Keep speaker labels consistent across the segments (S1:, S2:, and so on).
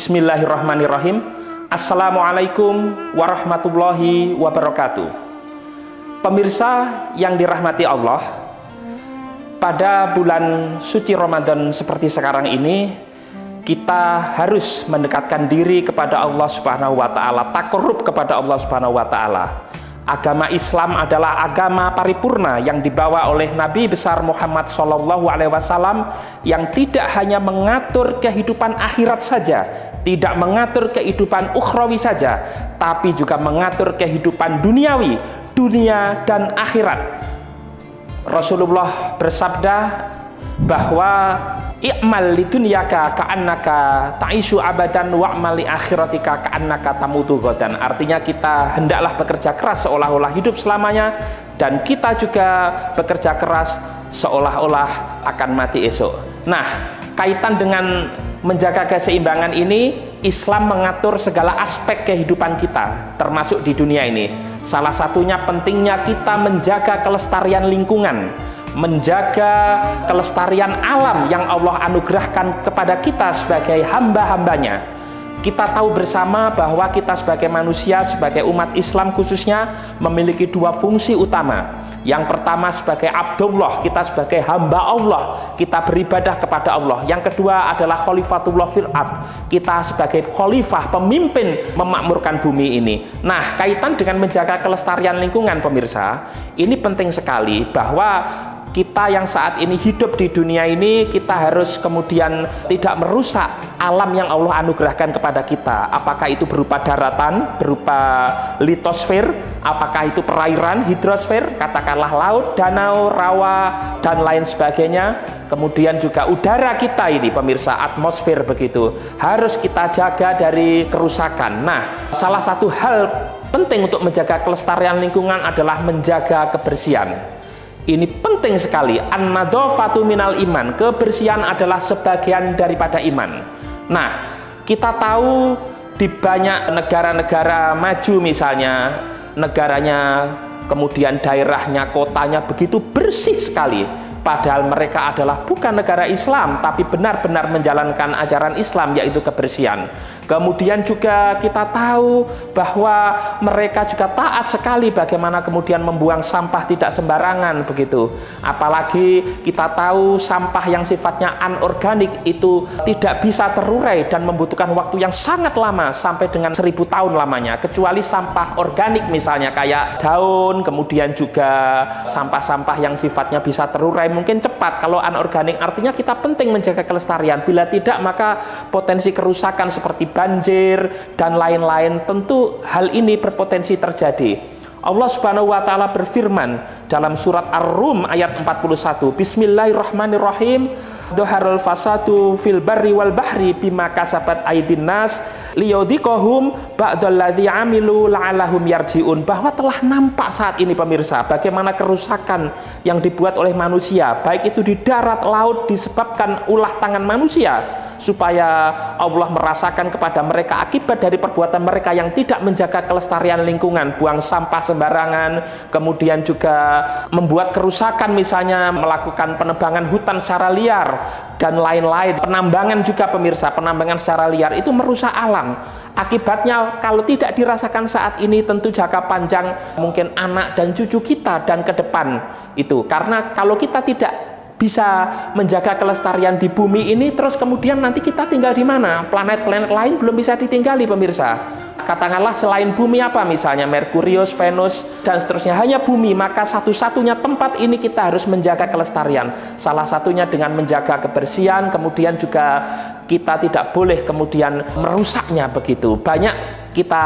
S1: Bismillahirrahmanirrahim. Assalamualaikum warahmatullahi wabarakatuh. Pemirsa yang dirahmati Allah, pada bulan suci Ramadan seperti sekarang ini, kita harus mendekatkan diri kepada Allah Subhanahu wa taala, takarrub kepada Allah Subhanahu wa taala. Agama Islam adalah agama paripurna yang dibawa oleh Nabi besar Muhammad SAW, yang tidak hanya mengatur kehidupan akhirat saja, tidak mengatur kehidupan ukhrawi saja, tapi juga mengatur kehidupan duniawi, dunia dan akhirat. Rasulullah bersabda bahwa i'mal lidunyaka ka'annaka ta'ishu abadan wa'mal li akhiratika ka'annaka tamutu ghadan. Artinya kita hendaklah bekerja keras seolah-olah hidup selamanya, dan kita juga bekerja keras seolah-olah akan mati esok. Nah, kaitan dengan menjaga keseimbangan ini, Islam mengatur segala aspek kehidupan kita, termasuk di dunia ini. Salah satunya pentingnya kita menjaga kelestarian lingkungan, menjaga kelestarian alam yang Allah anugerahkan kepada kita sebagai hamba-hambanya. Kita tahu bersama bahwa kita sebagai manusia, sebagai umat Islam khususnya, memiliki dua fungsi utama. Yang pertama sebagai Abdullah, kita sebagai hamba Allah, kita beribadah kepada Allah. Yang kedua adalah Khalifatullah fil ard, kita sebagai khalifah, pemimpin memakmurkan bumi ini. Nah, kaitan dengan menjaga kelestarian lingkungan, pemirsa, ini penting sekali bahwa kita yang saat ini hidup di dunia ini, kita harus kemudian tidak merusak alam yang Allah anugerahkan kepada kita. Apakah itu berupa daratan, berupa litosfer, apakah itu perairan, hidrosfer, katakanlah laut, danau, rawa, dan lain sebagainya. Kemudian juga udara kita ini, pemirsa, atmosfer begitu, harus kita jaga dari kerusakan. Nah, salah satu hal penting untuk menjaga kelestarian lingkungan adalah menjaga kebersihan. Ini penting sekali. An-nadhafatu minal iman. Kebersihan adalah sebagian daripada iman. Nah, kita tahu di banyak negara-negara maju misalnya, negaranya, kemudian daerahnya, kotanya begitu bersih sekali. Padahal mereka adalah bukan negara Islam, tapi benar-benar menjalankan ajaran Islam, yaitu kebersihan. Kemudian juga kita tahu bahwa mereka juga taat sekali bagaimana kemudian membuang sampah tidak sembarangan begitu. Apalagi kita tahu sampah yang sifatnya anorganik itu tidak bisa terurai dan membutuhkan waktu yang sangat lama, sampai dengan 1000 tahun lamanya. Kecuali sampah organik misalnya kayak daun, kemudian juga sampah-sampah yang sifatnya bisa terurai mungkin cepat. Kalau anorganik artinya kita penting menjaga kelestarian. Bila tidak, maka potensi kerusakan seperti banjir dan lain-lain, tentu hal ini berpotensi terjadi. Allah Subhanahu wa taala berfirman dalam surat Ar-Rum ayat 41, Bismillahirrahmanirrahim. Dhaharul fasadu fil barri wal bahri bima kasabat aydin nas liyudhiqahum ba'dalladzi amilu la'allahum yarji'un. Bahwa telah nampak saat ini, pemirsa, bagaimana kerusakan yang dibuat oleh manusia, baik itu di darat, laut, disebabkan ulah tangan manusia, supaya Allah merasakan kepada mereka akibat dari perbuatan mereka yang tidak menjaga kelestarian lingkungan, buang sampah sembarangan, kemudian juga membuat kerusakan, misalnya melakukan penebangan hutan secara liar dan lain-lain. Penambangan juga, pemirsa, penambangan secara liar itu merusak alam. Akibatnya kalau tidak dirasakan saat ini, tentu jangka panjang mungkin anak dan cucu kita dan ke depan itu. Karena kalau kita tidak bisa menjaga kelestarian di bumi ini, terus kemudian nanti kita tinggal di mana? Planet-planet lain belum bisa ditinggali, pemirsa. Katakanlah selain bumi apa, misalnya Merkurius, Venus, dan seterusnya, hanya bumi, maka satu-satunya tempat ini kita harus menjaga kelestarian. Salah satunya dengan menjaga kebersihan, kemudian juga kita tidak boleh kemudian merusaknya begitu. Banyak kita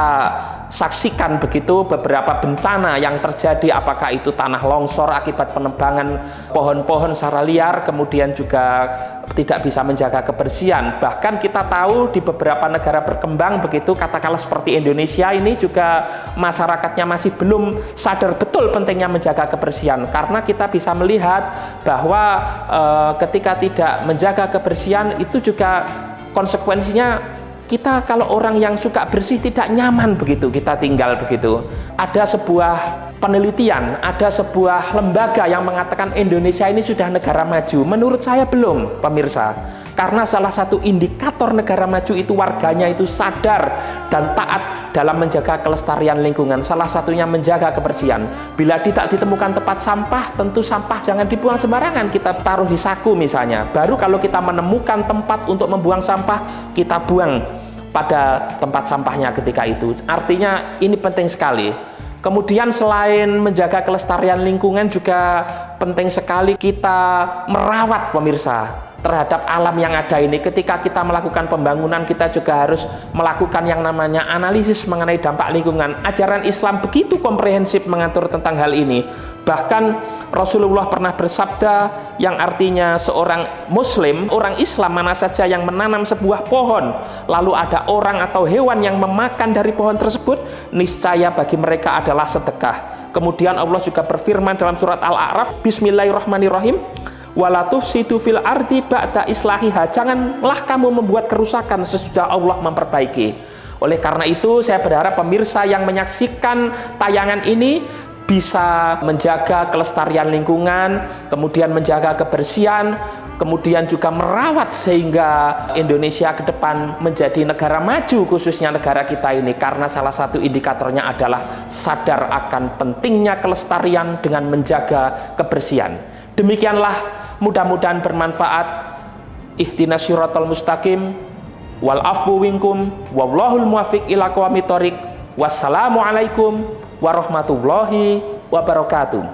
S1: saksikan begitu beberapa bencana yang terjadi, apakah itu tanah longsor akibat penebangan pohon-pohon secara liar, kemudian juga tidak bisa menjaga kebersihan. Bahkan kita tahu di beberapa negara berkembang begitu, katakanlah seperti Indonesia ini juga masyarakatnya masih belum sadar betul pentingnya menjaga kebersihan. Karena kita bisa melihat bahwa ketika tidak menjaga kebersihan itu juga konsekuensinya kita, kalau orang yang suka bersih, tidak nyaman begitu kita tinggal begitu. Ada sebuah penelitian, ada sebuah lembaga yang mengatakan Indonesia ini sudah negara maju. Menurut saya belum, pemirsa. Karena salah satu indikator negara maju itu warganya itu sadar dan taat dalam menjaga kelestarian lingkungan. Salah satunya menjaga kebersihan. Bila tidak ditemukan tempat sampah, tentu sampah jangan dibuang sembarangan, kita taruh di saku misalnya. Baru kalau kita menemukan tempat untuk membuang sampah, kita buang pada tempat sampahnya ketika itu. Artinya ini penting sekali. Kemudian selain menjaga kelestarian lingkungan, juga penting sekali kita merawat, pemirsa, terhadap alam yang ada ini. Ketika kita melakukan pembangunan, kita juga harus melakukan yang namanya analisis mengenai dampak lingkungan. Ajaran Islam begitu komprehensif mengatur tentang hal ini. Bahkan Rasulullah pernah bersabda yang artinya seorang muslim, orang Islam mana saja yang menanam sebuah pohon, lalu ada orang atau hewan yang memakan dari pohon tersebut, niscaya bagi mereka adalah sedekah. Kemudian Allah juga berfirman dalam surat Al-A'raf, Bismillahirrahmanirrahim, wala tufsidu fil ardi ba'da islahiha, janganlah kamu membuat kerusakan sesudah Allah memperbaiki. Oleh karena itu saya berharap pemirsa yang menyaksikan tayangan ini bisa menjaga kelestarian lingkungan, kemudian menjaga kebersihan, kemudian juga merawat sehingga Indonesia ke depan menjadi negara maju, khususnya negara kita ini, karena salah satu indikatornya adalah sadar akan pentingnya kelestarian dengan menjaga kebersihan. Demikianlah, mudah-mudahan bermanfaat. Ihdinas syiratal mustaqim, wal afwu minkum, wallahul muwaffiq ila aqwamit thoriq. Wassalamualaikum warahmatullahi wabarakatuh.